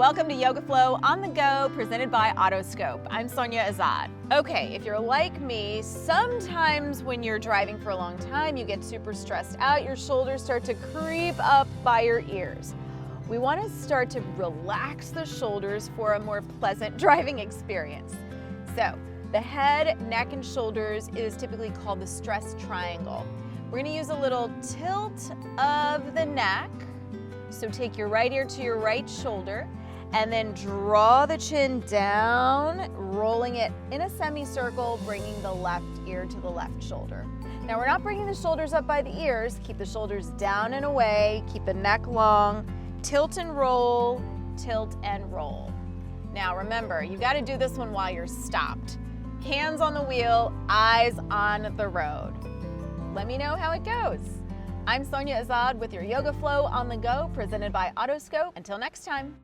Welcome to Yoga Flow on the Go, presented by Autoscope. I'm Sonia Azad. Okay, if you're like me, sometimes when you're driving for a long time, you get super stressed out, your shoulders start to creep up by your ears. We want to start to relax the shoulders for a more pleasant driving experience. So, the head, neck, and shoulders is typically called the stress triangle. We're going to use a little tilt of the neck. So take your right ear to your right shoulder and then draw the chin down, rolling it in a semicircle, bringing the left ear to the left shoulder. Now we're not bringing the shoulders up by the ears. Keep the shoulders down and away. Keep the neck long. Tilt and roll, tilt and roll. Now remember, you got to do this one while you're stopped. Hands on the wheel, eyes on the road. Let me know how it goes. I'm Sonia Azad with your Yoga Flow on the Go, presented by Autoscope. Until next time.